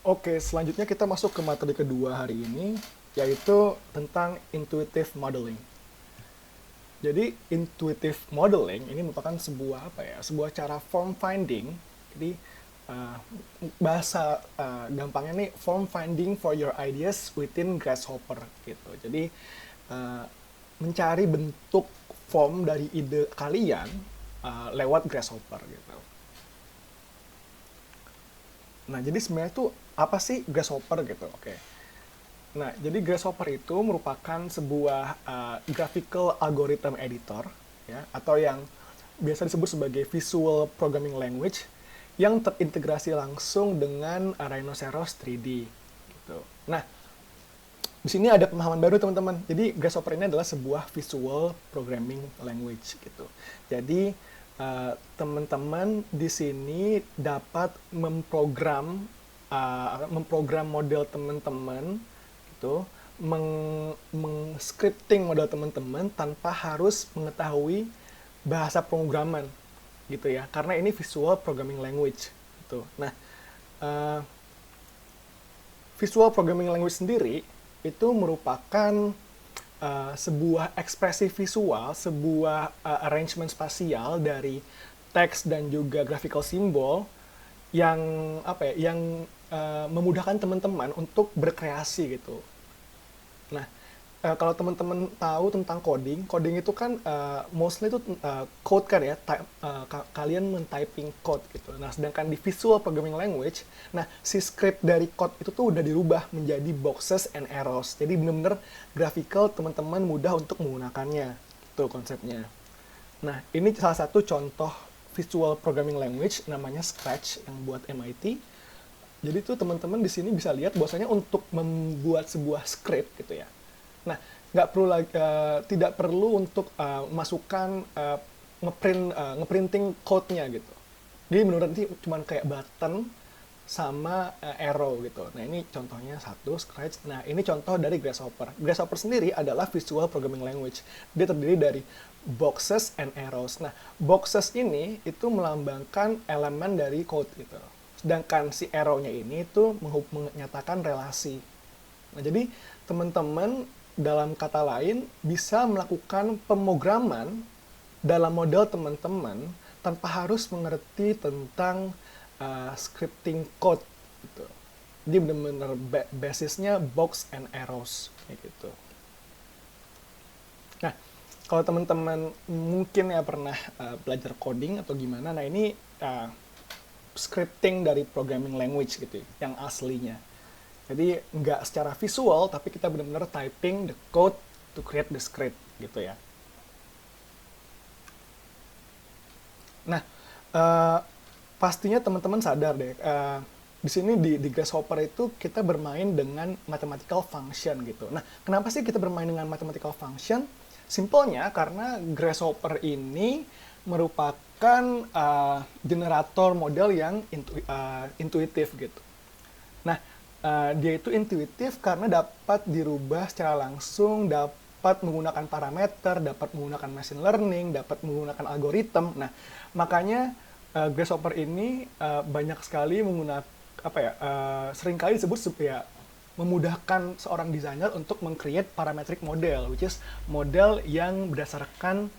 Oke, selanjutnya kita masuk ke materi kedua hari ini, yaitu tentang intuitive modeling. Jadi, intuitive modeling ini merupakan sebuah sebuah cara form finding. Jadi, uh, bahasa gampangnya nih form finding for your ideas within Grasshopper gitu. Jadi, uh, mencari bentuk form dari ide kalian lewat Grasshopper gitu. Nah, jadi sebenarnya tuh apa sih Grasshopper gitu? Oke. Nah, jadi Grasshopper itu merupakan sebuah graphical algorithm editor, ya, atau yang biasa disebut sebagai visual programming language yang terintegrasi langsung dengan Rhinoceros 3D. Gitu. Nah, di sini ada pemahaman baru teman-teman. Jadi Grasshopper ini adalah sebuah visual programming language gitu. Jadi teman-teman di sini dapat memprogram model teman-teman gitu, scripting model teman-teman tanpa harus mengetahui bahasa pemrograman gitu ya. Karena ini visual programming language gitu. Nah, uh, visual programming language sendiri itu merupakan sebuah ekspresi visual, sebuah arrangement spasial dari teks dan juga graphical symbol yang memudahkan teman-teman untuk berkreasi gitu. Nah, kalau teman-teman tahu tentang coding, coding itu kan mostly itu code kan ya, kalian men-typing code gitu. Nah, sedangkan di visual programming language, nah si script dari code itu tuh udah dirubah menjadi boxes and arrows. Jadi benar-benar graphical, teman-teman mudah untuk menggunakannya. Itu konsepnya. Nah, ini salah satu contoh visual programming language namanya Scratch yang buat MIT. Jadi tuh teman-teman di sini bisa lihat bahwasanya untuk membuat sebuah script gitu ya. Nah, nggak perlu lagi, tidak perlu untuk masukkan ngeprinting code-nya gitu. Jadi menurut nanti cuma kayak button sama arrow gitu. Nah, ini contohnya satu Scratch. Nah, ini contoh dari Grasshopper. Grasshopper sendiri adalah visual programming language. Dia terdiri dari boxes and arrows. Nah, boxes ini itu melambangkan elemen dari code gitu. Sedangkan si arrow-nya ini itu menyatakan relasi. Nah, jadi teman-teman dalam kata lain bisa melakukan pemrograman dalam model teman-teman tanpa harus mengerti tentang scripting code gitu. Jadi benar-benar basisnya box and arrows kayak gitu. Nah, kalau teman-teman mungkin ya pernah belajar coding atau gimana, nah ini scripting dari programming language gitu yang aslinya. Jadi nggak secara visual, tapi kita benar-benar typing the code to create the script gitu ya. Nah, pastinya teman-teman sadar deh, di sini di Grasshopper itu kita bermain dengan mathematical function gitu. Nah, kenapa sih kita bermain dengan mathematical function? Simpelnya karena Grasshopper ini merupakan generator model yang intuitif gitu. Nah, dia itu intuitif karena dapat dirubah secara langsung, dapat menggunakan parameter, dapat menggunakan machine learning, dapat menggunakan algoritma. Nah, makanya Grasshopper ini banyak sekali menggunakan seringkali disebut ya memudahkan seorang desainer untuk meng-create parametric model, which is model yang berdasarkan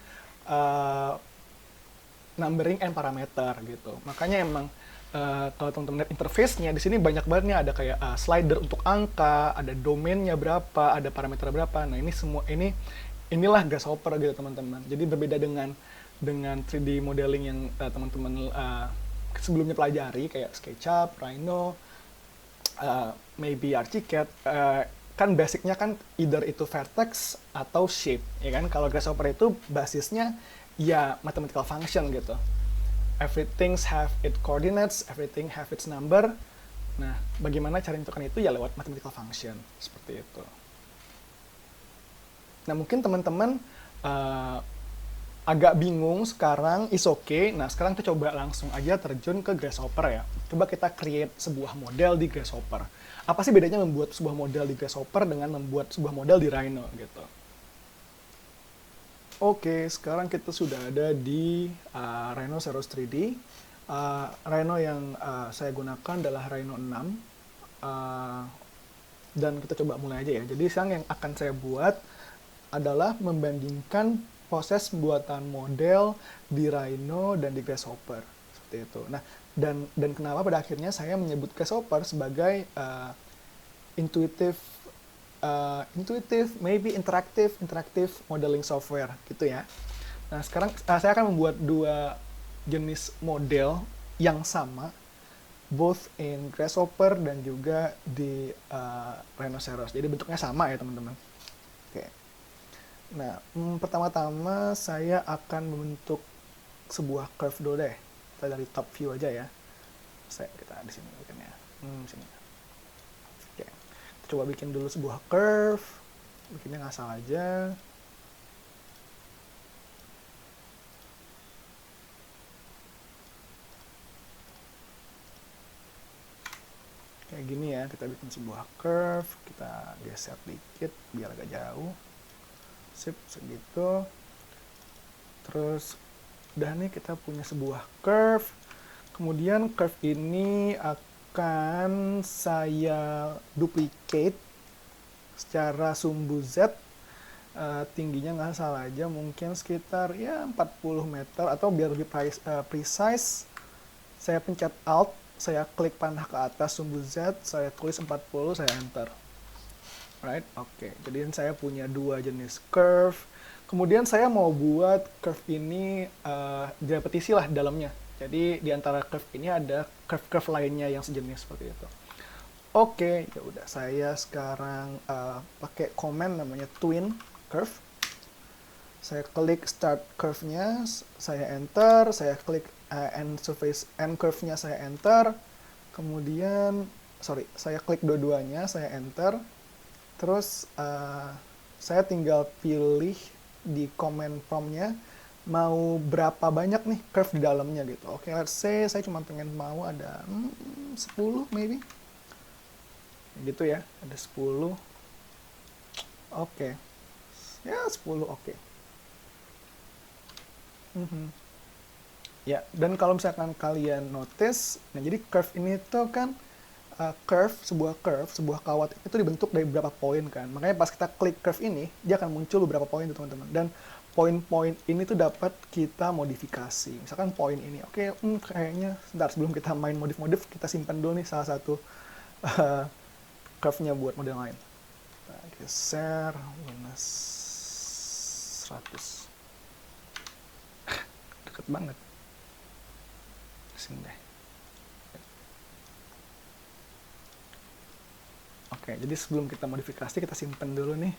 numbering and parameter gitu. Makanya emang kalau teman-teman lihat interface-nya di sini banyak banget nih, ada kayak slider untuk angka, ada domainnya berapa, ada parameter berapa. Nah, ini semua inilah Grasshopper gitu teman-teman. Jadi berbeda dengan 3D modeling yang teman-teman sebelumnya pelajari kayak SketchUp, Rhino, maybe Archicad, kan basicnya kan either itu vertex atau shape, ya kan? Kalau Grasshopper itu basisnya ya mathematical function gitu. Everything have its coordinates, everything have its number. Nah, bagaimana cara menentukan itu ya lewat mathematical function seperti itu. Nah, mungkin teman-teman agak bingung sekarang, is okay. Nah, sekarang kita coba langsung aja terjun ke Grasshopper ya. Coba kita create sebuah model di Grasshopper. Apa sih bedanya membuat sebuah model di Grasshopper dengan membuat sebuah model di Rhino gitu. Oke, sekarang kita sudah ada di Rhinoceros 3D. Rhino yang saya gunakan adalah Rhino 6. Uh, dan kita coba mulai aja ya. Jadi sekarang yang akan saya buat adalah membandingkan proses pembuatan model di Rhino dan di Grasshopper seperti itu. Nah, dan kenapa pada akhirnya saya menyebut Grasshopper sebagai intuitive, maybe interactive modeling software gitu ya. Nah, sekarang saya akan membuat dua jenis model yang sama, both in Grasshopper dan juga di Rhinoceros. Jadi bentuknya sama ya teman-teman. Oke. Nah, pertama-tama saya akan membentuk sebuah curve dulu deh. Kita dari top view aja ya. Kita di sini bikinnya. Sini. Oke. Kita coba bikin dulu sebuah curve. Bikinnya ngasal aja. Kayak gini ya, kita bikin sebuah curve, kita geser dikit biar agak jauh. Sip, segitu. Terus udah nih kita punya sebuah curve. Kemudian curve ini akan saya duplicate secara sumbu Z. Tingginya nggak salah aja, mungkin sekitar ya 40 meter, atau biar lebih precise, saya pencet Alt, saya klik panah ke atas sumbu Z, saya tulis 40, saya enter. Right, oke. Jadi saya punya dua jenis curve. Kemudian saya mau buat curve ini direpetisi lah dalamnya. Jadi di antara curve ini ada curve-curve lainnya yang sejenis seperti itu. Oke, ya udah. Saya sekarang pakai command namanya twin curve. Saya klik start curve-nya, saya enter. Saya klik end surface end curve-nya, saya enter. Kemudian, saya klik dua-duanya, saya enter. Terus saya tinggal pilih di command prompt-nya mau berapa banyak nih curve di dalamnya gitu. Oke, let's say saya cuma pengen mau ada 10 maybe. Gitu ya, ada 10. Oke. Ya, 10 oke. Ya, dan kalau misalkan kalian notice, nah jadi curve ini tuh kan sebuah kawat itu dibentuk dari beberapa poin kan. Makanya pas kita klik curve ini, dia akan muncul beberapa poin tuh teman-teman. Dan poin-poin ini tuh dapat kita modifikasi. Misalkan poin ini, oke, kayaknya sebentar sebelum kita main modif-modif, kita simpan dulu nih salah satu curve-nya buat model lain. Kita geser minus 100. Deket banget. Sini deh. Oke, jadi sebelum kita modifikasi, kita simpen dulu nih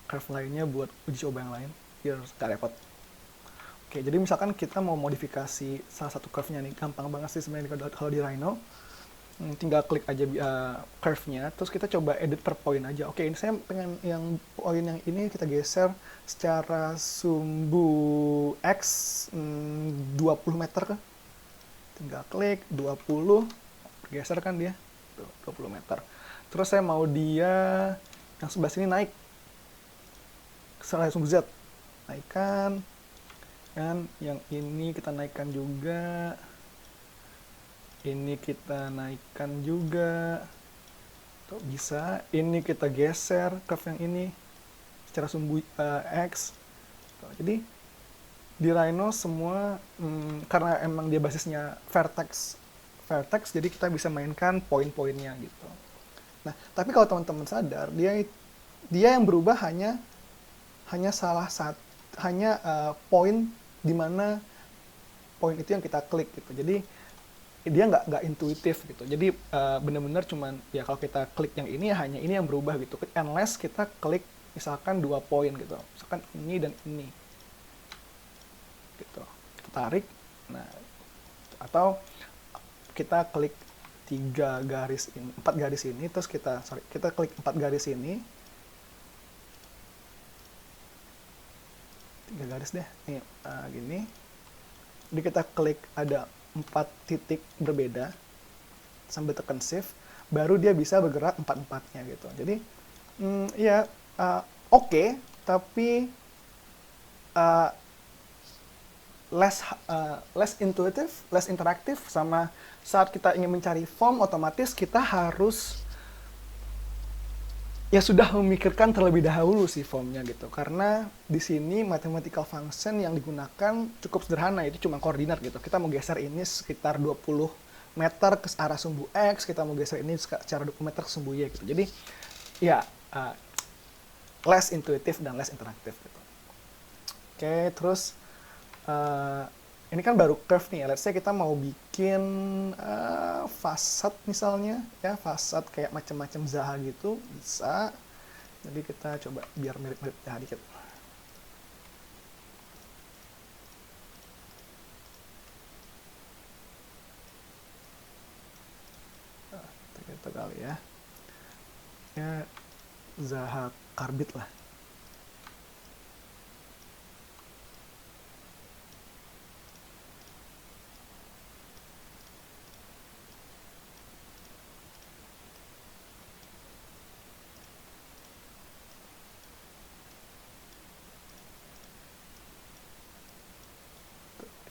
curve lainnya buat uji coba yang lain, biar gak repot. Oke, jadi misalkan kita mau modifikasi salah satu curve-nya nih, gampang banget sih sebenarnya kalau di Rhino. Tinggal klik aja curve-nya, terus kita coba edit per point aja. Oke, ini saya pengen yang poin yang ini kita geser secara sumbu X 20 meter kan. Tinggal klik 20, geser kan dia, 20 meter. Terus saya mau dia yang sebelah sini naik, setelah sumbu Z, naikkan, kan? Yang ini kita naikkan juga, ini kita naikkan juga, tuh bisa. Ini kita geser curve yang ini secara sumbu X. Tuh, jadi di Rhino semua karena emang dia basisnya vertex, jadi kita bisa mainkan poin-poinnya gitu. Nah, tapi kalau teman-teman sadar, dia yang berubah hanya poin di mana poin itu yang kita klik gitu. Jadi dia nggak intuitif gitu. Jadi benar-benar cuman ya kalau kita klik yang ini hanya ini yang berubah gitu. Unless kita klik misalkan 2 poin gitu. Misalkan ini dan ini. Gitu. Kita tarik. Nah, atau kita klik 4 garis ini, terus kita klik 4 garis ini, 3 garis deh, nih gini. Jadi kita klik ada 4 titik berbeda sambil tekan shift, baru dia bisa bergerak 4-4-nya gitu. Jadi ya oke, tapi less intuitive, less interaktif. Sama saat kita ingin mencari form, otomatis kita harus ya sudah memikirkan terlebih dahulu sih formnya gitu. Karena di sini mathematical function yang digunakan cukup sederhana, itu cuma koordinat gitu. Kita mau geser ini sekitar 20 meter ke arah sumbu X, kita mau geser ini secara 20 meter ke sumbu Y gitu. Jadi ya less intuitif dan less interaktif gitu. Oke, terus ini kan baru curve nih. Let's say kita mau bikin fasad misalnya, ya fasad kayak macam-macam Zaha gitu bisa. Jadi kita coba biar mirip-mirip Zaha dikit. Gitu kali ya. Ya Zaha karbit lah.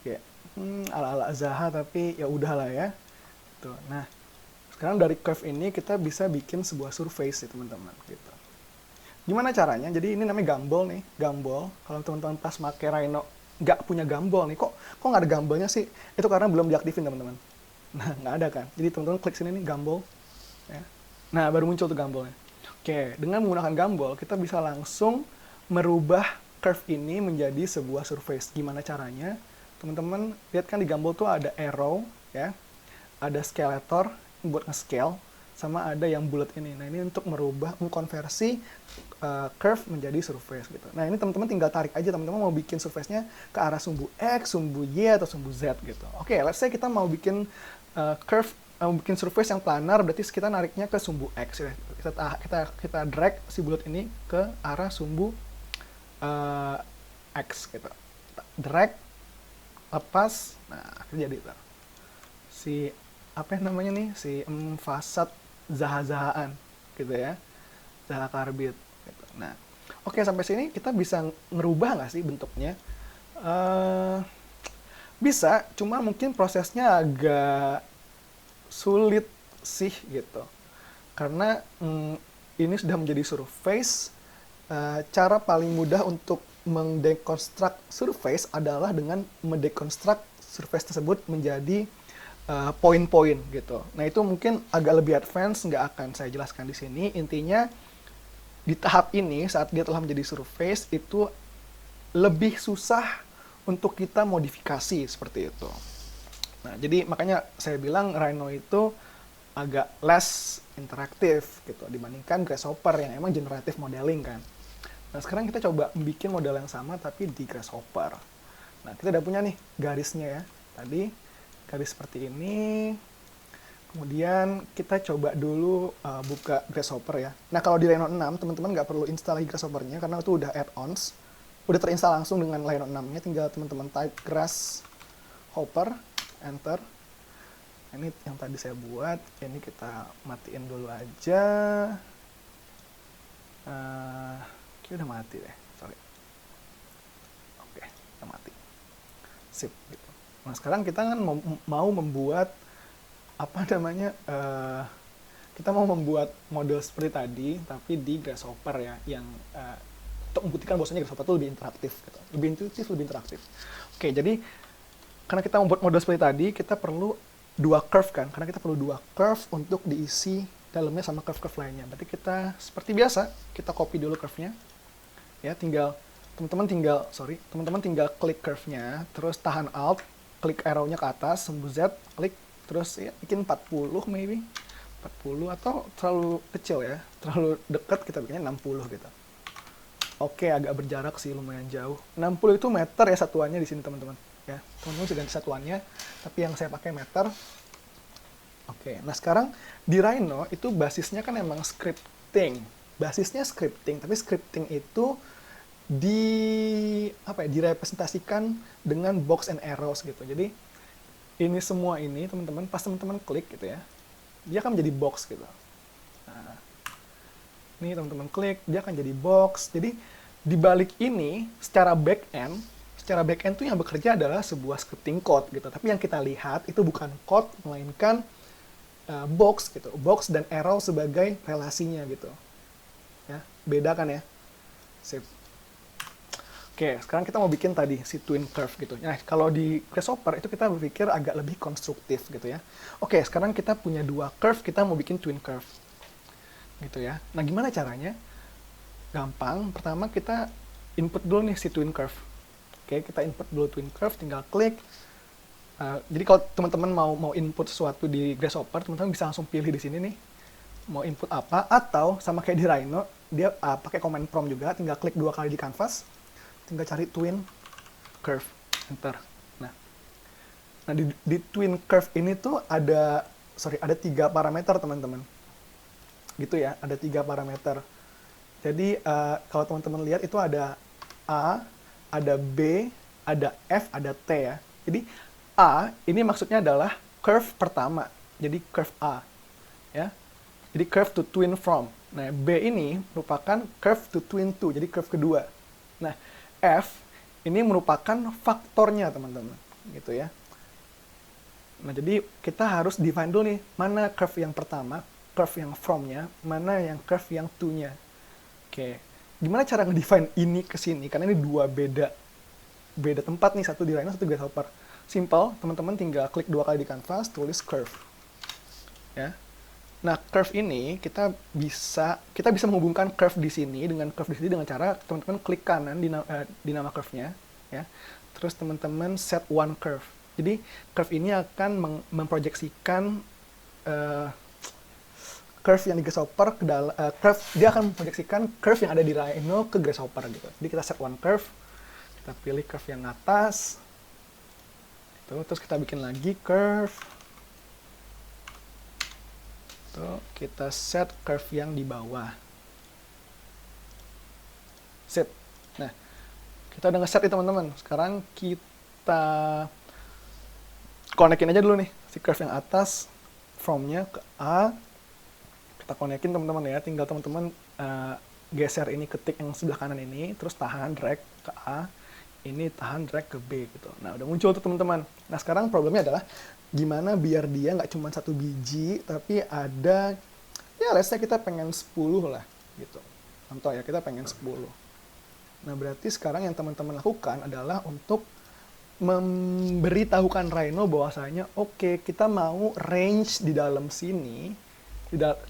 Kayak ala-ala Zaha tapi ya udahlah ya. Tuh. Nah, sekarang dari curve ini kita bisa bikin sebuah surface ya teman-teman gitu. Gimana caranya? Jadi ini namanya gumball nih, gumball. Kalau teman-teman pas pakai Rhino nggak punya gumball nih, kok nggak ada gumballnya sih? Itu karena belum diaktifin teman-teman. Nah, nggak ada kan? Jadi teman-teman klik sini nih, gumball. Ya. Nah, baru muncul tuh gumballnya. Oke, dengan menggunakan gumball, kita bisa langsung merubah curve ini menjadi sebuah surface. Gimana caranya? Teman-teman lihat kan di gumball tuh ada arrow, ya, ada scalator buat nge-scale, sama ada yang bulat ini. Nah, ini untuk mengkonversi curve menjadi surface gitu. Nah, ini teman-teman tinggal tarik aja, teman-teman mau bikin surface-nya ke arah sumbu X, sumbu Y, atau sumbu Z gitu. Oke, let's say kita mau bikin curve, mau bikin surface yang planar, berarti kita nariknya ke sumbu X. Ya. Kita drag si bulat ini ke arah sumbu X gitu. Drag, lepas, nah jadi itu. Si apa yang namanya nih, si fasad Zaha-Zahaan gitu ya, Zaha karbit gitu. Nah, oke, sampai sini kita bisa ngerubah nggak sih bentuknya? Bisa, cuma mungkin prosesnya agak sulit sih gitu, karena ini sudah menjadi surface. Cara paling mudah untuk mendekonstruk surface adalah dengan mendekonstruk surface tersebut menjadi poin-poin gitu. Nah, itu mungkin agak lebih advance, nggak akan saya jelaskan di sini. Intinya di tahap ini, saat dia telah menjadi surface, itu lebih susah untuk kita modifikasi seperti itu. Nah, jadi makanya saya bilang Rhino itu agak less interaktif gitu dibandingkan Grasshopper yang emang generative modeling kan. Nah, sekarang kita coba bikin model yang sama tapi di Grasshopper. Nah, kita udah punya nih garisnya ya. Tadi garis seperti ini. Kemudian kita coba dulu buka Grasshopper ya. Nah, kalau di Rhino 6, teman-teman nggak perlu install lagi Grasshopper-nya karena itu udah add-ons. Udah terinstall langsung dengan Rhino 6-nya, tinggal teman-teman type Grasshopper, enter. Ini yang tadi saya buat, ini kita matiin dulu aja. Kayaknya udah mati deh, sorry. Oke, udah mati. Sip, gitu. Nah, sekarang kita kan mau membuat apa namanya? Kita mau membuat model seperti tadi, tapi di Grasshopper ya, yang untuk membuktikan bahwasanya Grasshopper itu lebih interaktif, gitu. Lebih intuitif, lebih interaktif. Oke, jadi karena kita membuat model seperti tadi, kita perlu dua curve kan, karena kita perlu dua curve untuk diisi dalamnya sama curve-curve lainnya. Berarti kita seperti biasa, kita copy dulu curve-nya, ya, teman-teman tinggal klik curve-nya, terus tahan Alt, klik arrow-nya ke atas, sumbu Z, klik, terus ya bikin 40 maybe, 40 atau terlalu kecil ya, terlalu dekat kita bikinnya 60 gitu. Oke, agak berjarak sih, lumayan jauh. 60 itu meter ya satuannya di sini teman-teman. Ya, teman-teman bisa ganti satuannya, tapi yang saya pakai meter. Oke, nah sekarang di Rhino itu basisnya kan emang scripting. Basisnya scripting, tapi scripting itu direpresentasikan dengan box and arrows gitu. Jadi ini semua ini teman-teman, pas teman-teman klik gitu ya, dia akan menjadi box gitu. Nah, ini teman-teman klik, dia akan jadi box. Jadi di balik ini secara back end tuh yang bekerja adalah sebuah scripting code gitu. Tapi yang kita lihat itu bukan code, melainkan box gitu. Box dan arrow sebagai relasinya gitu. Beda kan ya? Sip. Oke, sekarang kita mau bikin tadi si twin curve gitu. Nah, kalau di Grasshopper itu kita berpikir agak lebih konstruktif gitu ya. Oke, sekarang kita punya dua curve, kita mau bikin twin curve. Gitu ya. Nah, gimana caranya? Gampang. Pertama kita input dulu nih si twin curve. Oke, kita input dulu twin curve, tinggal klik. Jadi kalau teman-teman mau input sesuatu di Grasshopper, teman-teman bisa langsung pilih di sini nih. Mau input apa, atau sama kayak di Rhino, dia pakai command prompt juga, tinggal klik 2 kali di canvas, tinggal cari twin curve, enter. Nah di twin curve ini tuh ada 3 parameter teman-teman, gitu ya, ada 3 parameter. Jadi kalau teman-teman lihat itu ada A, ada B, ada F, ada T ya. Jadi A ini maksudnya adalah curve pertama, jadi curve A, ya. Jadi curve to twin from. Nah B ini merupakan curve to twin to, jadi curve kedua. Nah F ini merupakan faktornya teman-teman, gitu ya. Nah jadi kita harus define dulu nih, mana curve yang pertama, curve yang from-nya, mana yang curve yang to-nya. Oke, gimana cara ngedefine ini ke sini? Karena ini dua beda tempat nih, satu di Rhino, satu di Grasshopper. Simple, teman-teman tinggal klik 2 kali di canvas, tulis curve. Ya. Nah, curve ini kita bisa menghubungkan curve di sini dengan curve di sini dengan cara teman-teman klik kanan di nama curve-nya, ya. Terus teman-teman set one curve. Jadi curve ini akan memproyeksikan curve yang di Grasshopper ke dalam dia akan memproyeksikan curve yang ada di Rhino ke Grasshopper gitu. Jadi kita set one curve, kita pilih curve yang atas, terus kita bikin lagi curve. Tuh, kita set curve yang di bawah. Set. Nah, kita udah nge-set nih teman-teman. Sekarang kita konekin aja dulu nih si curve yang atas, from-nya ke A. Kita konekin teman-teman ya. Tinggal teman-teman geser ini ke tick yang sebelah kanan ini, terus tahan drag ke A. Ini tahan drag ke B gitu. Nah, udah muncul tuh teman-teman. Nah, sekarang problemnya adalah gimana biar dia nggak cuma 1 biji, tapi ada, ya let's say kita pengen 10 lah, gitu. Contoh ya, kita pengen 10. Nah, berarti sekarang yang teman-teman lakukan adalah untuk memberitahukan Rhino bahwasanya, oke, kita mau range di dalam sini,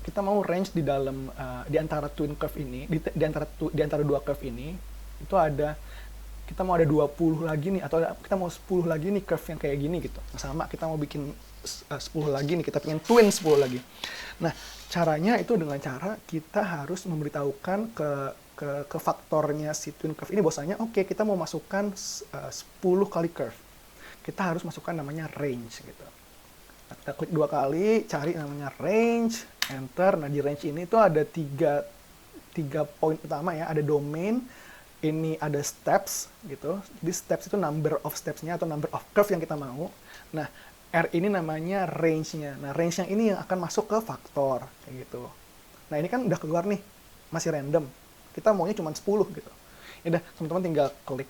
kita mau range di dalam, di antara twin curve ini, di antara dua curve ini, itu ada, kita mau ada 20 lagi nih, atau kita mau 10 lagi nih curve yang kayak gini gitu. Nah, sama kita mau bikin 10 lagi nih, kita pengen twin 10 lagi. Nah, caranya itu dengan cara kita harus memberitahukan ke faktornya si twin curve ini bahwasanya oke, kita mau masukkan 10 kali curve. Kita harus masukkan namanya range gitu. Nah, kita klik 2 kali, cari namanya range, enter. Nah, di range ini tuh ada tiga poin utama ya, ada domain, ini ada steps gitu. Jadi steps itu number of steps-nya atau number of curve yang kita mau. Nah, R ini namanya range-nya. Nah, range yang ini yang akan masuk ke faktor kayak gitu. Nah, ini kan udah keluar nih, masih random. Kita maunya cuma 10 gitu. Ya udah, teman-teman tinggal klik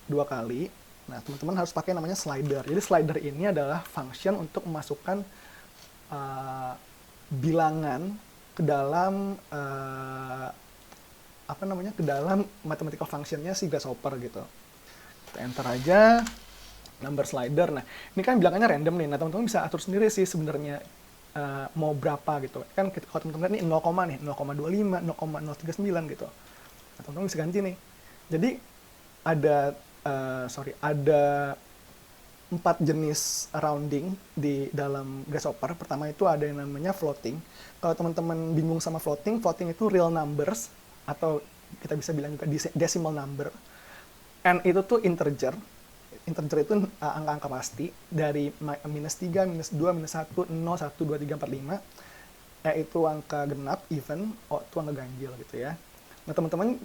2 kali. Nah, teman-teman harus pakai namanya slider. Jadi slider ini adalah function untuk memasukkan bilangan ke dalam ke dalam mathematical function-nya si Grasshopper gitu. Kita enter aja number slider. Nah, ini kan bilangannya random nih. Nah, teman-teman bisa atur sendiri sih sebenarnya mau berapa gitu. Kan kalau teman-teman lihat ini 0, nih, 0,25, 0,039 gitu. Nah, teman-teman bisa ganti nih. Jadi ada 4 jenis rounding di dalam Grasshopper. Pertama itu ada yang namanya floating. Kalau teman-teman bingung sama floating itu real numbers, atau kita bisa bilang juga decimal number. N itu tuh integer. Integer itu angka-angka pasti. Dari minus 3, minus 2, minus 1, 0, 1, 2, 3, 4, 5. E itu angka genap, even. O itu angka ganjil gitu ya. Nah, teman-teman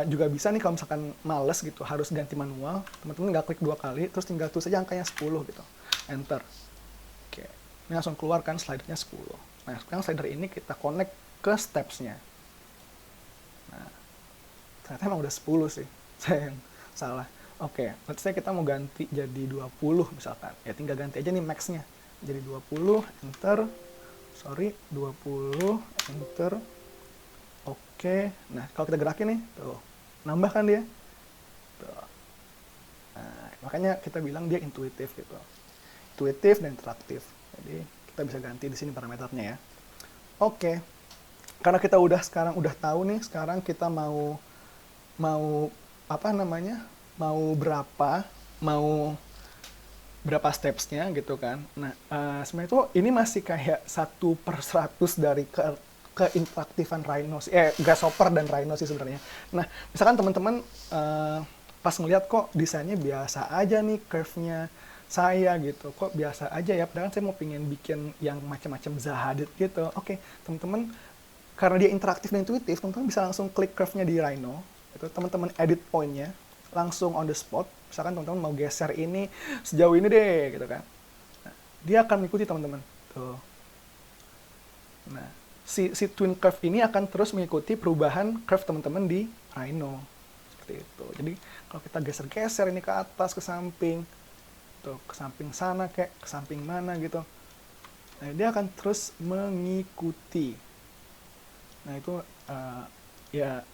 juga bisa nih kalau misalkan males gitu, harus ganti manual. Teman-teman tinggal klik 2 kali, terus tinggal tulis aja angkanya 10 gitu. Enter. Oke. Ini langsung keluar kan slidernya 10. Nah, sekarang slider ini kita connect ke steps-nya. Nah, ternyata emang udah 10 sih. Saya yang salah. Oke, let's say kita mau ganti jadi 20 misalkan. Ya tinggal ganti aja nih max-nya. Jadi 20, enter. 20, enter. Oke, nah kalau kita gerakin nih, tuh, nambah kan dia. Tuh. Nah, makanya kita bilang dia intuitif gitu. Intuitif dan interaktif. Jadi kita bisa ganti di sini parameternya ya. Oke, karena kita sekarang udah tahu nih, sekarang kita mau mau apa namanya, mau berapa stepsnya gitu kan. Nah, sebenarnya itu ini masih kayak 1/100 dari keinteraktifan Rhino, Grasshopper dan Rhino sih sebenarnya. Nah, misalkan teman-teman pas ngeliat kok desainnya biasa aja nih curve-nya saya gitu, kok biasa aja ya, padahal saya mau pengen bikin yang macam-macam Zahadid gitu. Oke, teman-teman, karena dia interaktif dan intuitif, teman-teman bisa langsung klik curve-nya di Rhino, itu teman-teman edit point-nya, langsung on the spot. Misalkan teman-teman mau geser ini sejauh ini deh, gitu kan. Nah, dia akan mengikuti teman-teman. Tuh. Nah, si twin curve ini akan terus mengikuti perubahan curve teman-teman di Rhino. Seperti itu. Jadi, kalau kita geser-geser ini ke atas, ke samping, tuh, ke samping sana kayak ke samping mana gitu. Nah, dia akan terus mengikuti. Nah, itu ya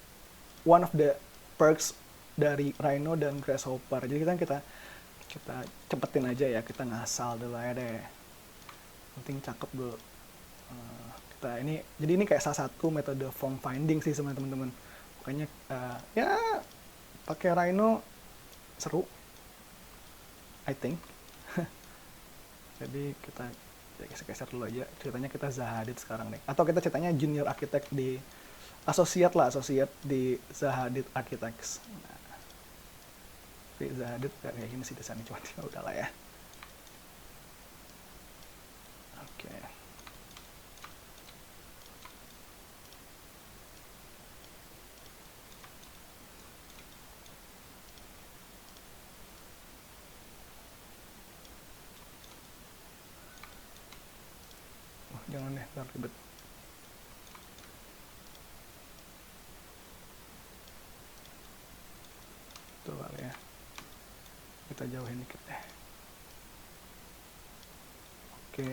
one of the perks dari Rhino dan Grasshopper. Jadi kita cepetin aja ya, kita ngasal dulu aja deh. Penting cakep dulu. Jadi ini kayak salah satu metode form finding sih sebenarnya teman-teman. Makanya ya pakai Rhino seru, I think. Jadi kita geser-geser dulu aja. Ceritanya kita Zahadid sekarang nih. Atau kita ceritanya junior architect di associate di Zahadid Architects. Nah, tapi Zahadid kayak gini sih desainnya, cuma udah lah ya. Oke. Jangan deh, ntar ribet. Tuh kali ya. Kita jauhin dikit deh. Oke.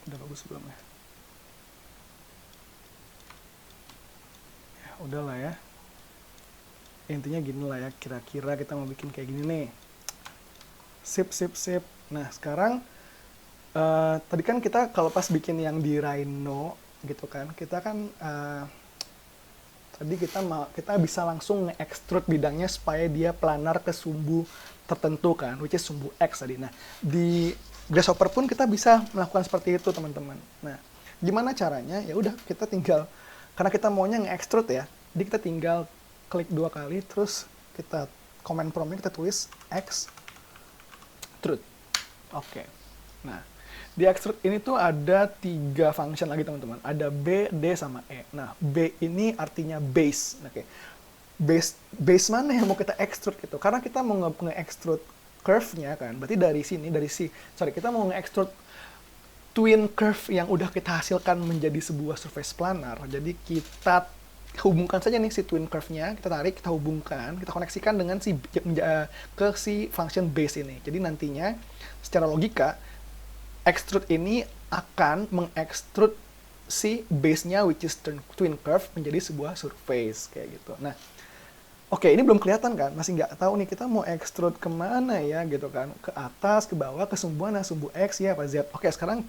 Udah bagus belum ya? Ya udahlah ya. Intinya gini lah ya, kira-kira kita mau bikin kayak gini nih. Sip. Nah, sekarang tadi kan kita kalau pas bikin yang di Rhino gitu kan, kita kan tadi kita bisa langsung nge-extrude bidangnya supaya dia planar ke sumbu tertentu kan, which is sumbu X tadi. Nah, di Grasshopper pun kita bisa melakukan seperti itu, teman-teman. Nah, gimana caranya? Ya udah, kita tinggal, karena kita maunya nge-extrude ya, jadi kita tinggal klik 2 kali, terus kita command prompt-nya kita tulis extrude. Oke. Nah, di extrude ini tuh ada 3 function lagi teman-teman. Ada B, D, sama E. Nah, B ini artinya base. Oke. Base mana yang mau kita extrude gitu. Karena kita mau nge-extrude curve-nya kan. Berarti kita mau nge-extrude twin curve yang udah kita hasilkan menjadi sebuah surface planar. Jadi kita hubungkan saja nih si twin curve-nya, kita tarik, kita hubungkan, kita koneksikan dengan ke si function base ini. Jadi nantinya secara logika extrude ini akan mengextrude si base-nya, which is twin curve, menjadi sebuah surface, kayak gitu. Nah, oke, ini belum kelihatan kan? Masih nggak tahu nih kita mau extrude kemana ya, gitu kan? Ke atas, ke bawah, ke sumbu mana? Sumbu X ya, apa Z? Oke, sekarang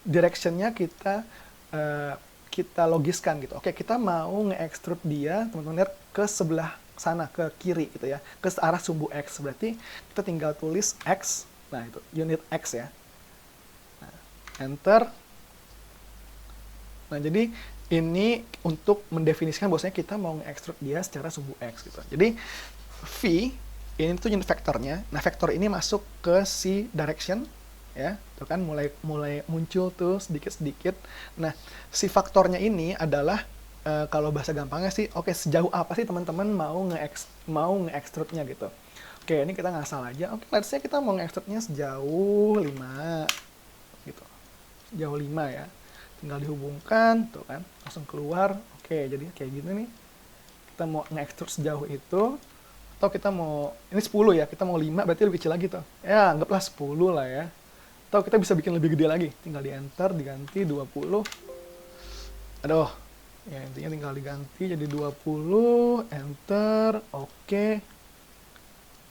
direction-nya kita logiskan gitu. Oke, kita mau nge-extrude dia, teman-teman lihat, ke sebelah sana, ke kiri gitu ya, ke arah sumbu X. Berarti kita tinggal tulis X, nah itu, unit X ya. Enter. Nah, jadi ini untuk mendefinisikan bahwasanya kita mau nge-extrude dia secara sumbu X gitu. Jadi V ini tuh unit vektornya. Nah, vektor ini masuk ke si direction ya. Tuh kan mulai muncul tuh sedikit-sedikit. Nah, si faktornya ini adalah kalau bahasa gampangnya sih, oke, sejauh apa sih teman-teman mau nge-extrude-nya gitu. Oke, ini kita ngasal aja. Oke, let's say kita mau nge-extrude-nya sejauh 5 gitu. Jauh 5 ya, tinggal dihubungkan tuh kan, langsung keluar. Oke, jadi kayak gini nih, kita mau nge-extrude sejauh itu, atau kita mau, ini 10 ya, kita mau 5 berarti lebih kecil lagi tuh ya, anggaplah 10 lah ya, atau kita bisa bikin lebih gede lagi, tinggal di enter, diganti 20. Aduh, Ya, intinya tinggal diganti jadi 20, enter, oke.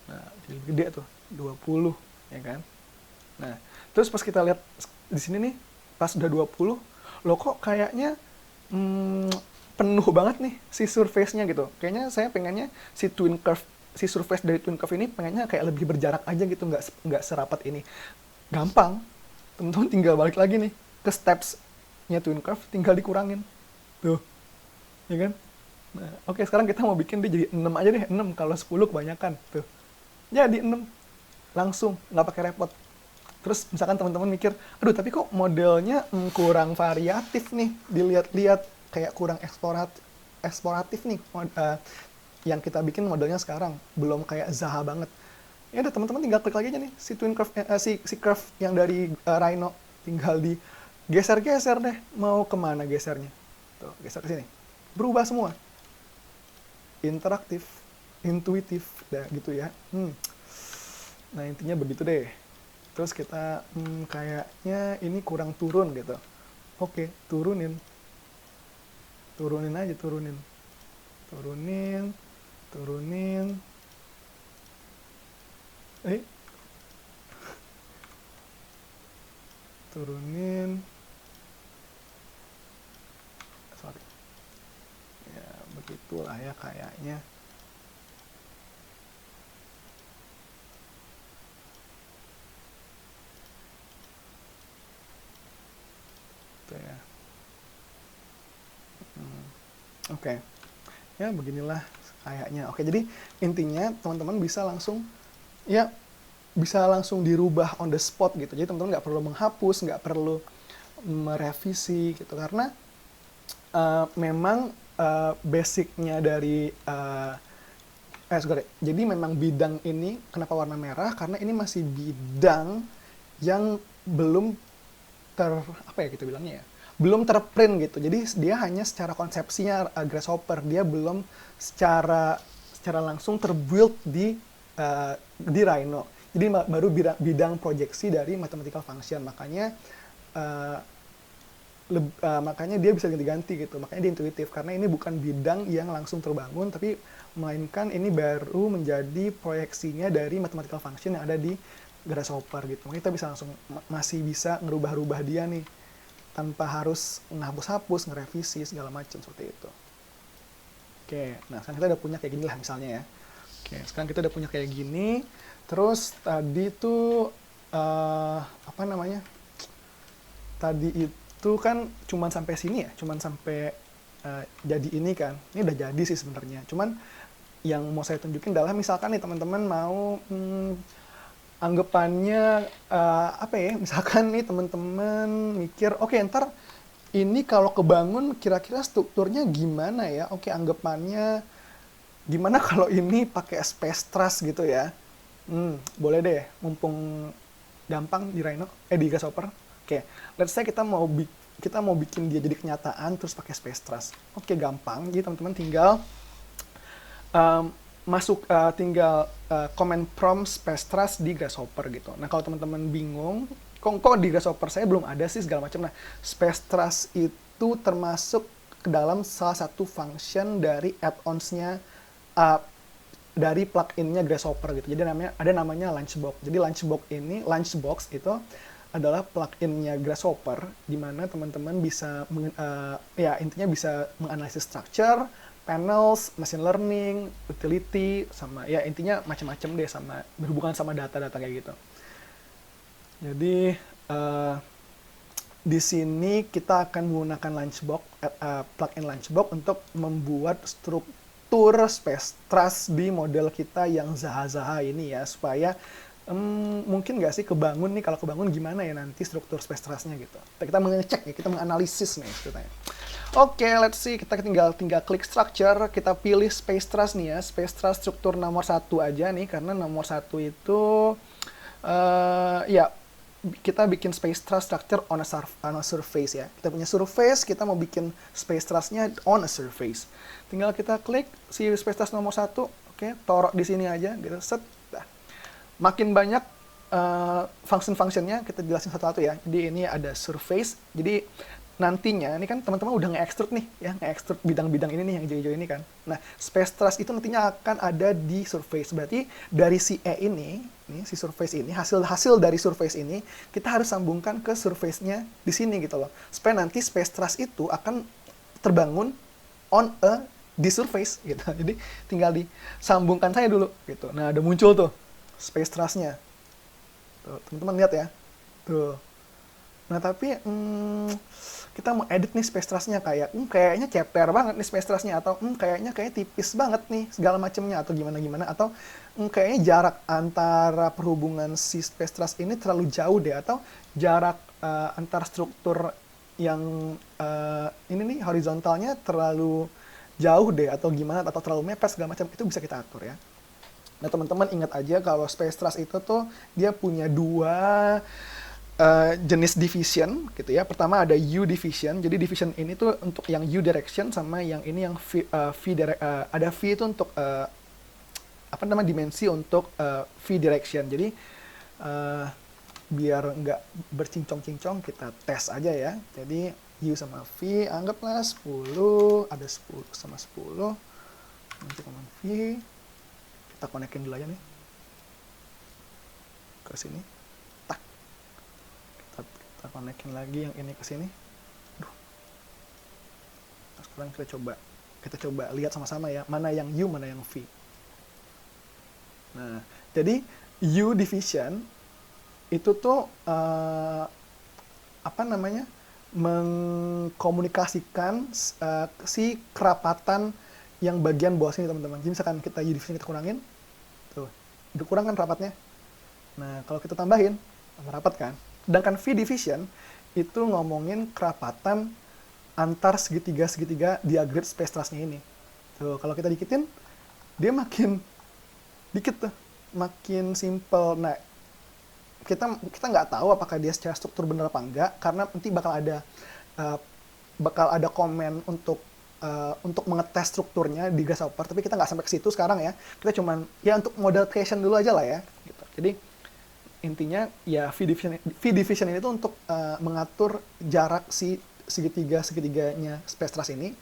Nah, jadi lebih gede tuh, 20, ya kan? Nah, terus pas kita lihat di sini nih, pas udah 20, loh kok kayaknya hmm, penuh banget nih si surface-nya gitu. Kayaknya saya pengennya si surface dari twin curve ini pengennya kayak lebih berjarak aja gitu, nggak serapat ini. Gampang, teman-teman tinggal balik lagi nih ke steps-nya twin curve, tinggal dikurangin. Tuh, ya kan? Nah, oke, sekarang kita mau bikin dia jadi 6 aja deh, 6 kalau 10 kebanyakan. Tuh, jadi 6 langsung, nggak pakai repot. Terus misalkan teman-teman mikir, aduh tapi kok modelnya kurang variatif nih, dilihat-lihat kayak kurang eksploratif nih yang kita bikin modelnya sekarang, belum kayak Zaha banget. Ya udah teman-teman tinggal klik lagi aja nih si twin curve si curve yang dari Rhino, tinggal di geser-geser deh, mau kemana gesernya. Tuh, geser ke sini. Berubah semua. Interaktif, intuitif, dah gitu ya. Nah intinya begitu deh. Terus kita kayaknya ini kurang turun gitu. Oke, turunin. Turunin aja, turunin. Turunin, turunin. Turunin. Sorry. Ya, begitulah ya kayaknya. Tuh ya. Oke. Ya, beginilah kayaknya. Oke, jadi intinya teman-teman bisa langsung dirubah on the spot gitu. Jadi teman-teman nggak perlu menghapus, nggak perlu merevisi gitu, karena memang basicnya dari jadi memang bidang ini kenapa warna merah, karena ini masih bidang yang belum apa ya kita bilangnya ya, belum terprint gitu. Jadi dia hanya secara konsepsinya Grasshopper, dia belum secara langsung terbuild di Rhino. Jadi baru bidang proyeksi dari mathematical function, makanya makanya dia bisa ganti-ganti gitu, makanya dia intuitif, karena ini bukan bidang yang langsung terbangun, tapi melainkan ini baru menjadi proyeksinya dari mathematical function yang ada di Grasshopper gitu. Makanya kita bisa langsung masih bisa ngerubah-rubah dia nih tanpa harus ngehapus-hapus, ngerevisi segala macam seperti itu. Oke, nah sekarang kita udah punya kayak gini lah misalnya ya. Oke, sekarang kita udah punya kayak gini. Terus tadi tuh apa namanya? Tadi itu kan cuman sampai sini ya, cuman sampai jadi ini kan. Ini udah jadi sih sebenarnya. Cuman yang mau saya tunjukin adalah misalkan nih teman-teman mau anggapannya apa ya? Misalkan nih teman-teman mikir, oke, ntar ini kalau kebangun kira-kira strukturnya gimana ya? Oke, anggapannya gimana kalau ini pakai space truss gitu ya? Boleh deh, mumpung gampang di Rhino, di Grasshopper. Oke, let's say kita mau bikin dia jadi kenyataan terus pakai space truss. Oke, gampang. Jadi teman-teman tinggal tinggal command prompt space truss di Grasshopper gitu. Nah, kalau teman-teman bingung, kok di Grasshopper saya belum ada sih segala macam. Nah, space truss itu termasuk ke dalam salah satu function dari add-ons-nya dari plugin-nya Grasshopper gitu. Jadi ada namanya Lunchbox. Jadi Lunchbox itu adalah plugin-nya Grasshopper, di mana teman-teman bisa intinya bisa menganalisis structure, panels, machine learning, utility, sama ya intinya macam-macam deh, sama berhubungan sama data-data kayak gitu. Jadi di sini kita akan menggunakan Lunchbox, plugin Lunchbox untuk membuat struktur space truss di model kita yang Zaha ini ya, supaya mungkin nggak sih kebangun nih, kalau kebangun gimana ya nanti struktur space truss-nya gitu. Kita mengecek ya, kita menganalisis nih ceritanya. Oke, let's see, kita tinggal klik structure, kita pilih space truss nih ya, space truss struktur nomor 1 aja nih, karena nomor 1 itu kita bikin space truss structure on a surface ya. Kita punya surface, kita mau bikin space truss-nya on a surface. Tinggal kita klik si space truss nomor 1, oke, taruh di sini aja gitu, set. Makin banyak function-functionnya kita jelasin satu-satu ya. Jadi ini ada surface. Jadi nantinya ini kan teman-teman udah nge-extrude nih ya, nge-extrude bidang-bidang ini nih yang hijau-hijau ini kan. Nah, space truss itu nantinya akan ada di surface. Berarti dari si E ini, si surface ini, hasil dari surface ini kita harus sambungkan ke surface-nya di sini gitu loh. Supaya nanti space truss itu akan terbangun on a di surface gitu. Jadi tinggal disambungkan saya dulu gitu. Nah, ada muncul tuh space truss-nya. Tuh, teman-teman lihat ya. Tuh. Nah, tapi kita mau edit nih space truss-nya kayaknya ceper banget nih space truss-nya, atau kayaknya tipis banget nih segala macamnya, atau gimana atau kayaknya jarak antara perhubungan si space truss ini terlalu jauh deh, atau jarak antar struktur yang ini nih horizontalnya terlalu jauh deh, atau gimana, atau terlalu mepet segala macam, itu bisa kita atur ya. Nah, teman-teman ingat aja kalau space truss itu tuh dia punya dua jenis division gitu ya. Pertama ada U division. Jadi division ini tuh untuk yang U direction, sama yang ini yang ada V itu untuk dimensi untuk V direction. Jadi biar nggak bercincong-cincong, kita tes aja ya. Jadi U sama V, anggaplah 10, ada 10 sama 10. Nanti komen V, kita konekin dulu aja nih ke sini. Tak, kita konekin lagi yang ini ke sini. Nah, sekarang kita coba lihat sama-sama ya, mana yang U, mana yang V. Nah, jadi U division itu tuh mengkomunikasikan si kerapatan yang bagian bawah sini, teman-teman. Jadi misalkan kita U division kita kurangin, tuh, udah kurang kan rapatnya. Nah, kalau kita tambahin, tambah rapat kan. Sedangkan V division itu ngomongin kerapatan antar segitiga diagrid space truss-nya ini. Tuh, kalau kita dikitin, dia makin dikit tuh, makin simple. Nah, kita nggak tahu apakah dia secara struktur benar apa enggak, karena nanti bakal ada komen untuk mengetes strukturnya di Grasshopper, tapi kita nggak sampai ke situ sekarang ya. Kita cuman ya untuk model creation dulu aja lah ya. Gitu. Jadi intinya ya V division ini tuh untuk mengatur jarak si segitiganya space truss ini.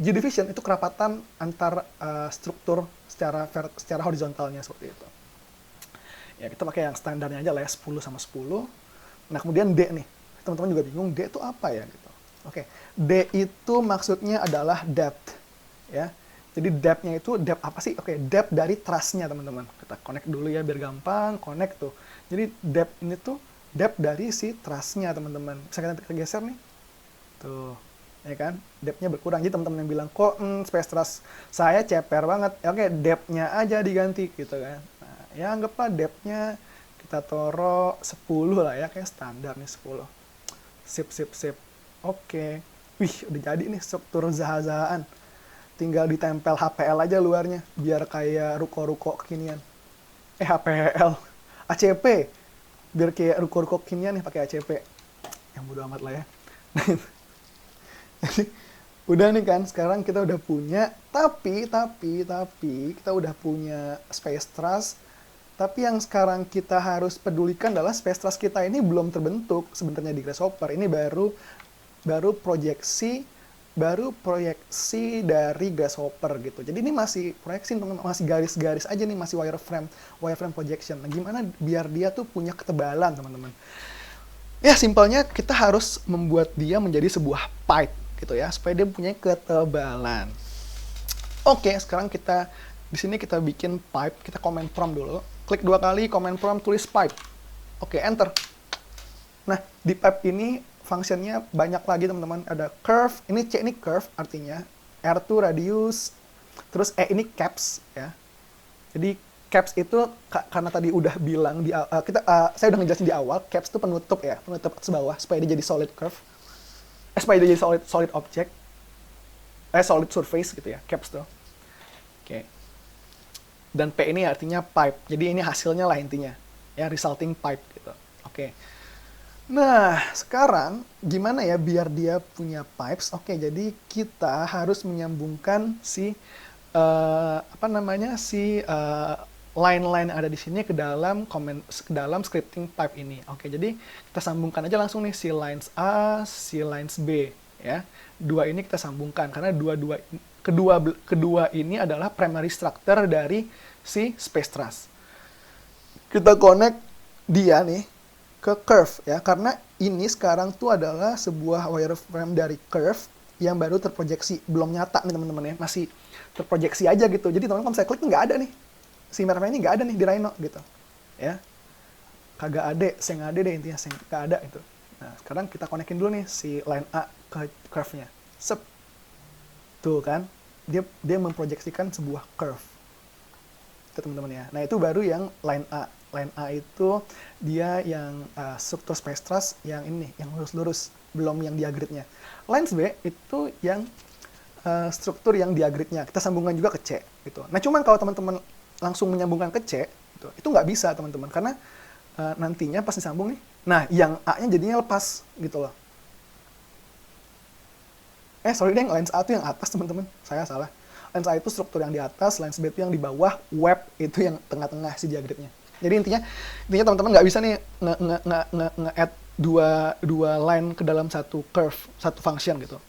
U division itu kerapatan antar struktur secara horizontalnya seperti itu. Ya, kita pakai yang standarnya aja lah ya, 10 sama 10. Nah, kemudian D nih. Teman-teman juga bingung, D itu apa ya? Gitu. Oke, D itu maksudnya adalah depth. Ya. Jadi depth-nya itu, depth apa sih? Oke, depth dari truss-nya, teman-teman. Kita connect dulu ya, biar gampang. Connect tuh. Jadi depth ini tuh, depth dari si truss-nya, teman-teman. Bisa kita geser nih. Tuh. Ya kan? Depth-nya berkurang. Jadi teman-teman yang bilang, kok space truss saya ceper banget. Ya, oke, depth-nya aja diganti, gitu kan. Ya anggaplah depth-nya kita taruh 10 lah ya, kayak standar nih 10. Sip. Oke. Wih, udah jadi nih struktur zaha-zahaan. Tinggal ditempel HPL aja luarnya, biar kayak ruko-ruko kekinian. HPL. ACP. Biar kayak ruko-ruko kekinian nih pakai ACP. Yang bodo amat lah ya. Jadi, udah nih kan, sekarang kita udah punya, tapi kita udah punya space truss. Tapi yang sekarang kita harus pedulikan adalah space truss kita ini belum terbentuk sebenarnya di Grasshopper. Ini baru proyeksi dari Grasshopper gitu. Jadi ini masih proyeksi, masih garis-garis aja nih, masih wireframe projection. Nah, gimana biar dia tuh punya ketebalan, teman-teman? Ya, simpelnya kita harus membuat dia menjadi sebuah pipe gitu ya, supaya dia punya ketebalan. Oke, sekarang di sini kita bikin pipe, kita command prompt dulu. Klik 2 kali, command prompt, tulis pipe. Oke, enter. Nah, di pipe ini fungsinya banyak lagi, teman-teman. Ada curve, ini C ini curve artinya, R2 radius, terus E ini caps ya. Jadi caps itu karena tadi udah bilang saya udah ngejelasin di awal, caps itu penutup ya, penutup sebawah supaya dia jadi solid curve. Supaya dia jadi solid object. Solid surface gitu ya, caps tuh. Oke. Dan P ini artinya pipe. Jadi ini hasilnya lah intinya. Ya, resulting pipe gitu. Oke. Nah, sekarang gimana ya biar dia punya pipes? Oke, jadi kita harus menyambungkan si line-line yang ada di sini ke dalam scripting pipe ini. Oke, jadi kita sambungkan aja langsung nih si lines A, si lines B. ya. Dua ini kita sambungkan karena kedua ini adalah primary structure dari si space truss. Kita connect dia nih ke curve ya, karena ini sekarang tuh adalah sebuah wireframe dari curve yang baru terproyeksi, belum nyata nih teman-teman ya, masih terproyeksi aja gitu. Jadi teman-teman kalau saya klik nggak ada nih, si merah ini nggak ada nih di Rhino gitu ya, kagak ada, saya nggak ada deh intinya, saya nggak ada itu. Nah sekarang kita konekin dulu nih si line A ke curve-nya, sep, tuh kan, dia memproyeksikan sebuah curve itu teman-teman ya. Nah itu baru yang line A. Line A itu dia yang struktur space truss yang ini, yang lurus-lurus, belum yang diagridnya. Line B itu yang struktur yang diagridnya. Kita sambungkan juga ke C gitu. Nah cuman kalau teman-teman langsung menyambungkan ke C, gitu, itu nggak bisa teman-teman, karena nantinya pas disambung nih, nah yang A-nya jadinya lepas gitu loh. Sorry deh, lens A itu yang atas teman-teman, saya salah. Lens A itu struktur yang di atas, lens B itu yang di bawah, web itu yang tengah-tengah si diagramnya. Jadi intinya teman-teman nggak bisa nih nge-add dua line ke dalam satu curve, satu function gitu.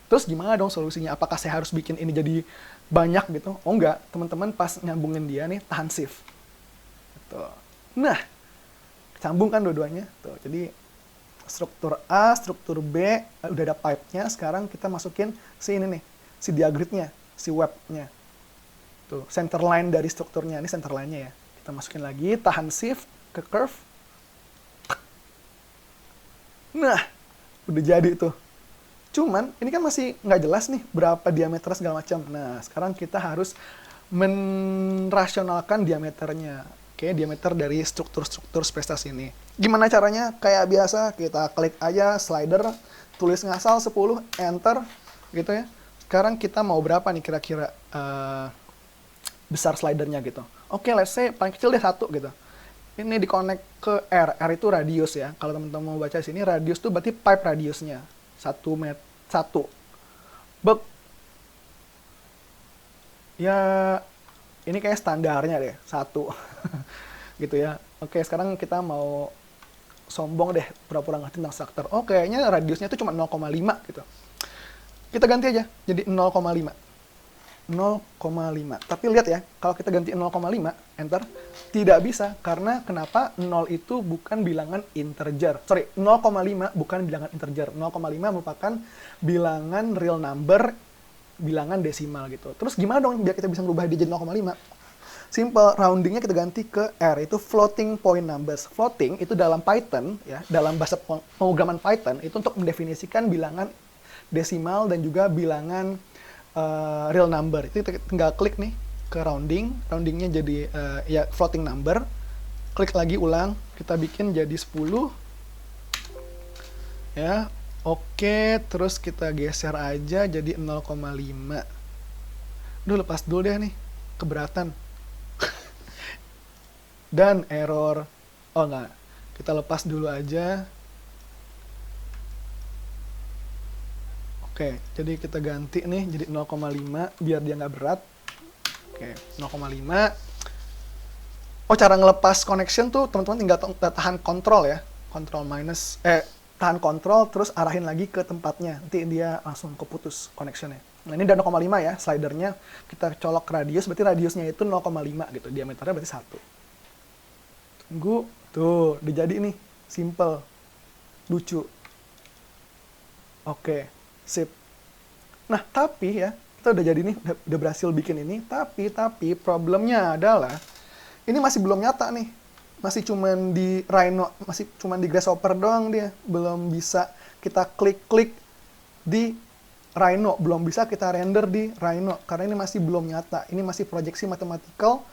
Terus gimana dong solusinya? Apakah saya harus bikin ini jadi banyak gitu? Oh enggak, teman-teman pas nyambungin dia nih tahan shift. Gitu. Nah, sambungkan dua-duanya. Tuh, jadi struktur A, struktur B, udah ada pipe-nya, sekarang kita masukin si ini nih, si diagridnya, si web-nya. Tuh, center line dari strukturnya, ini center line-nya ya. Kita masukin lagi, tahan shift ke curve. Nah, udah jadi tuh. Cuman, ini kan masih nggak jelas nih berapa diameter segala macam. Nah, sekarang kita harus merasionalkan diameternya. Oke, diameter dari struktur-struktur space truss ini. Gimana caranya? Kayak biasa, kita klik aja slider, tulis ngasal 10, enter, gitu ya. Sekarang kita mau berapa nih kira-kira besar slidernya gitu. Oke, let's say paling kecil deh 1 gitu. Ini di-connect ke R. R itu radius ya. Kalau teman-teman mau baca sini, radius itu berarti pipe radiusnya. 1 meter. 1. Bek. Ya, ini kayak standarnya deh, 1. Gitu ya. Oke, sekarang kita mau sombong deh, pura-pura ngerti tentang struktur. Oh, kayaknya radiusnya itu cuma 0,5 gitu. Kita ganti aja, jadi 0,5. 0,5. Tapi lihat ya, kalau kita ganti 0,5, enter, tidak bisa. Karena kenapa? 0 itu bukan bilangan integer. Sorry, 0,5 bukan bilangan integer. 0,5 merupakan bilangan real number, bilangan desimal gitu. Terus gimana dong biar kita bisa merubah dia jadi 0,5? Simple, roundingnya kita ganti ke R, itu floating point numbers. Floating itu dalam Python, ya, dalam bahasa pemrograman Python, itu untuk mendefinisikan bilangan desimal dan juga bilangan real number. Itu kita tinggal klik nih ke rounding, roundingnya jadi ya floating number. Klik lagi ulang, kita bikin jadi 10. Ya, oke, terus kita geser aja jadi 0,5. Duh, lepas dulu deh nih, keberatan. Dan error. Oh enggak, kita lepas dulu aja. Oke, jadi kita ganti nih jadi 0,5 biar dia nggak berat. Oke, 0,5. Oh, cara ngelepas connection tuh teman-teman tinggal tahan kontrol ya. Kontrol minus, tahan kontrol terus arahin lagi ke tempatnya. Nanti dia langsung keputus connectionnya. Nah, ini udah 0,5 ya, slidernya. Kita colok radius, berarti radiusnya itu 0,5 gitu. Diameternya berarti 1. Tunggu, tuh, udah jadi nih. Simple. Lucu. Oke. Sip. Nah, tapi ya, kita udah jadi nih, udah berhasil bikin ini, tapi problemnya adalah ini masih belum nyata nih. Masih cuman di Rhino, masih cuman di Grasshopper doang dia. Belum bisa kita klik-klik di Rhino, belum bisa kita render di Rhino karena ini masih belum nyata. Ini masih proyeksi mathematical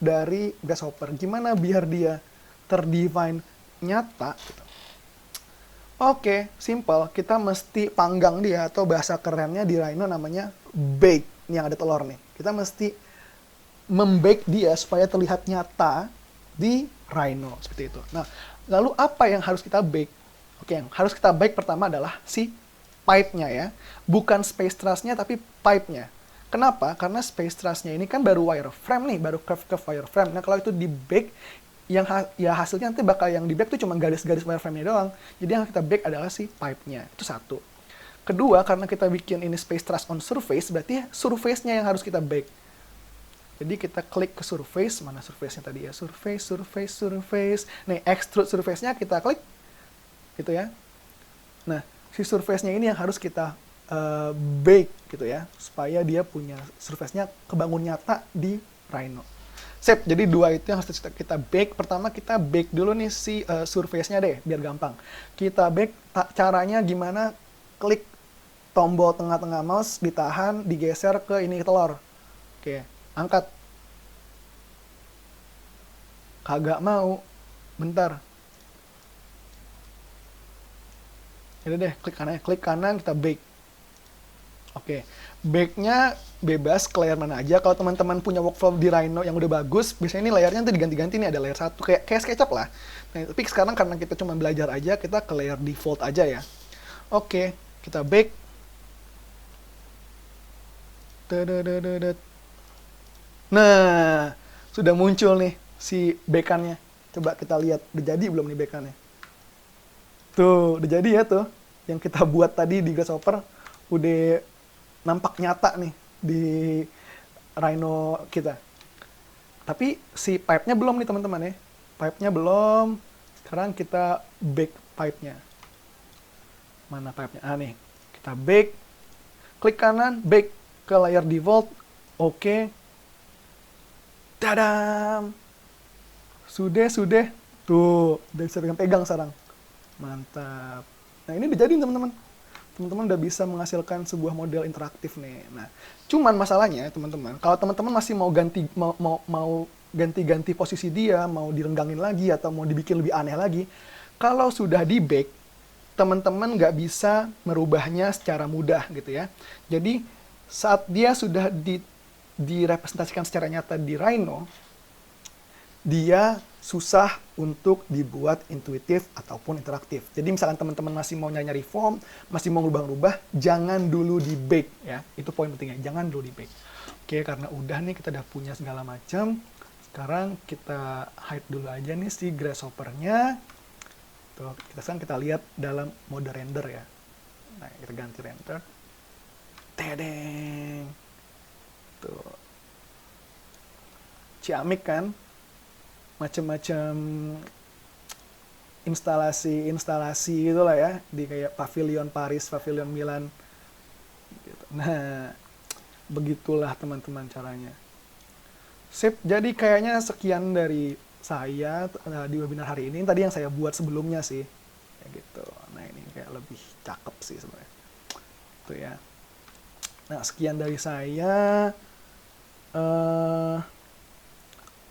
dari Grasshopper. Gimana biar dia terdefine nyata gitu. Oke, simple. Kita mesti panggang dia, atau bahasa kerennya di Rhino namanya bake. Ini yang ada telur nih. Kita mesti membake dia supaya terlihat nyata di Rhino. Seperti itu. Nah, lalu apa yang harus kita bake? Oke, yang harus kita bake pertama adalah si pipe-nya ya. Bukan space truss-nya, tapi pipe-nya. Kenapa? Karena space truss-nya ini kan baru wireframe nih, baru curve wireframe. Nah, kalau itu di bake, yang ya hasilnya nanti bakal yang di bake tuh cuma garis-garis wireframe-nya doang. Jadi yang kita bake adalah si pipe-nya. Itu satu. Kedua, karena kita bikin ini space truss on surface, berarti surface-nya yang harus kita bake. Jadi kita klik ke surface, mana surface-nya tadi ya? Surface, surface, surface. Nih, extrude surface-nya kita klik, gitu ya. Nah, si surface-nya ini yang harus kita bake, gitu ya. Supaya dia punya surface-nya kebangun nyata di Rhino. Sip, jadi dua itu yang harus kita bake. Pertama kita bake dulu nih si surface-nya deh, biar gampang. Kita bake, caranya gimana? Klik tombol tengah-tengah mouse, ditahan, digeser ke ini telur. Oke, angkat. Kagak mau. Bentar. Jadi deh, klik kanan, kita bake. Oke, bake-nya bebas ke layar mana aja. Kalau teman-teman punya workflow di Rhino yang udah bagus, biasanya ini layarnya nanti diganti-ganti nih, ada layer 1, kayak SketchUp lah. Nah, tapi sekarang karena kita cuma belajar aja, kita ke layer default aja ya. Oke, kita bake. Nah, sudah muncul nih si bekannya. Coba kita lihat, udah jadi belum nih bekannya? Tuh, udah jadi ya tuh. Yang kita buat tadi di Grasshopper, udah nampak nyata nih di Rhino kita. Tapi si pipe-nya belum nih teman-teman ya. Pipe-nya belum. Sekarang kita bake pipe-nya. Mana pipe-nya? Ah nih, kita bake. Klik kanan, bake ke layar default. Oke. Tadam! Sudah. Tuh, udah bisa pegang sekarang. Mantap. Nah, ini udah jadi teman-teman. Teman-teman udah bisa menghasilkan sebuah model interaktif nih. Nah, cuman masalahnya teman-teman, kalau teman-teman masih mau ganti-ganti posisi dia, mau direnggangin lagi atau mau dibikin lebih aneh lagi, kalau sudah di bake, teman-teman nggak bisa merubahnya secara mudah gitu ya. Jadi saat dia sudah direpresentasikan secara nyata di Rhino, dia susah untuk dibuat intuitif ataupun interaktif. Jadi misalkan teman-teman masih mau nyari form, masih mau ngubah-ubah, jangan dulu di bake ya. Itu poin pentingnya, jangan dulu di bake. Oke, karena udah nih kita udah punya segala macam. Sekarang kita hide dulu aja nih si grasshopper-nya. Tuh, sekarang kita lihat dalam mode render ya. Nah, kita ganti render. Tedeng. Tuh. Ciamik kan? Macam-macam instalasi itulah ya, di kayak Pavilion Paris, Pavilion Milan gitu. Nah, begitulah teman-teman caranya. Sip, jadi kayaknya sekian dari saya di webinar hari ini. Tadi yang saya buat sebelumnya sih kayak gitu. Nah, ini kayak lebih cakep sih sebenarnya tuh ya. Nah, sekian dari saya.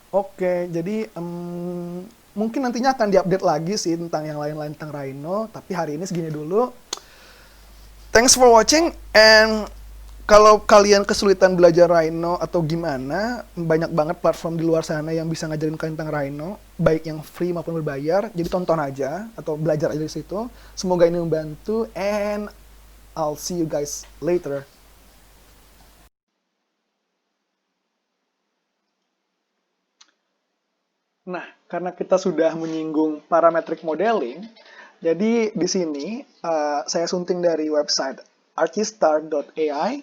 Oke, jadi mungkin nantinya akan diupdate lagi sih tentang yang lain-lain tentang Rhino, tapi hari ini segini dulu. Thanks for watching, and kalau kalian kesulitan belajar Rhino atau gimana, banyak banget platform di luar sana yang bisa ngajarin kalian tentang Rhino, baik yang free maupun berbayar, jadi tonton aja atau belajar aja di situ. Semoga ini membantu, and I'll see you guys later. Nah, karena kita sudah menyinggung parametric modeling, jadi di sini saya sunting dari website archistar.ai.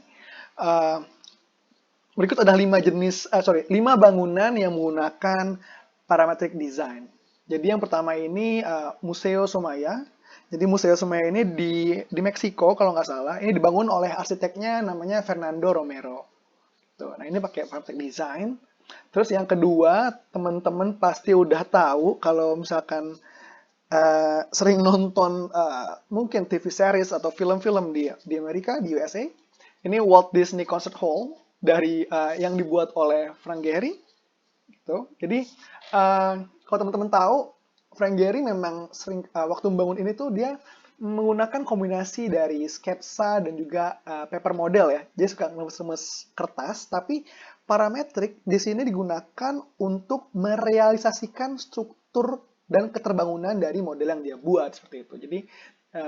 Berikut ada 5 bangunan yang menggunakan parametric design. Jadi yang pertama ini Museo Somaya. Jadi Museo Somaya ini di Meksiko kalau nggak salah. Ini dibangun oleh arsiteknya namanya Fernando Romero. Tuh, nah ini pakai parametric design. Terus yang kedua, teman-teman pasti udah tahu kalau misalkan sering nonton mungkin TV series atau film-film di Amerika, di USA. Ini Walt Disney Concert Hall dari yang dibuat oleh Frank Gehry. Gitu. Jadi kalau teman-teman tahu, Frank Gehry memang sering waktu membangun ini tuh dia menggunakan kombinasi dari sketsa dan juga paper model ya. Dia suka ngemes-ngemes kertas, tapi parametrik di sini digunakan untuk merealisasikan struktur dan keterbangunan dari model yang dia buat seperti itu. Jadi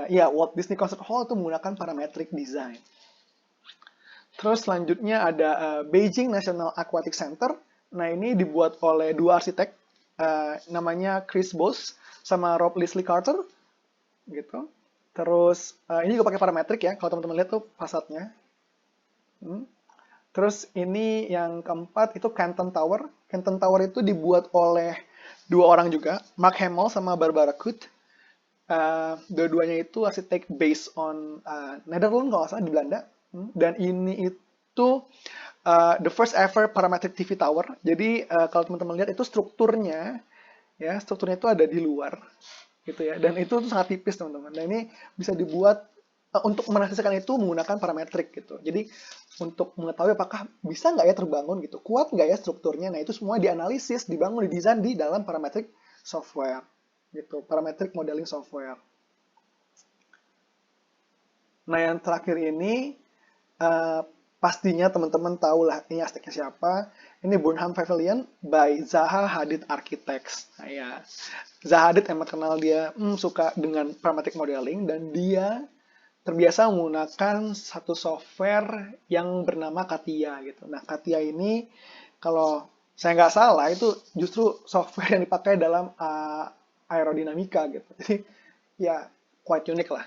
ya Walt Disney Concert Hall itu menggunakan parametric design. Terus selanjutnya ada Beijing National Aquatic Center. Nah ini dibuat oleh dua arsitek, namanya Chris Bose sama Rob Leslie Carter, gitu. Terus ini juga pakai parametrik ya, kalau teman-teman lihat tuh fasadnya. Hmm. Terus ini yang keempat itu Canton Tower. Canton Tower itu dibuat oleh dua orang juga, Mark Hamill sama Barbara Kut. Dua-duanya itu arsitek based on Netherlands kalau nggak salah di Belanda. Dan ini itu the first ever parametric TV tower. Jadi kalau teman-teman lihat itu strukturnya, ya strukturnya itu ada di luar, gitu ya. Dan itu tuh sangat tipis teman-teman. Dan ini bisa dibuat untuk merealisasikan itu menggunakan parametrik gitu. Jadi untuk mengetahui apakah bisa nggak ya terbangun gitu, kuat nggak ya strukturnya. Nah itu semua dianalisis, dibangun, didesain di dalam parametric software gitu, parametric modeling software. Nah yang terakhir ini uh, pastinya teman-teman tahu lah ini arsiteknya siapa. Ini Burnham Pavilion by Zaha Hadid Architects. Nah, ya. Zaha Hadid emang kenal dia suka dengan parametric modeling dan dia terbiasa menggunakan satu software yang bernama Katia gitu. Nah, Katia ini kalau saya nggak salah itu justru software yang dipakai dalam aerodinamika gitu. Jadi ya quite unik lah.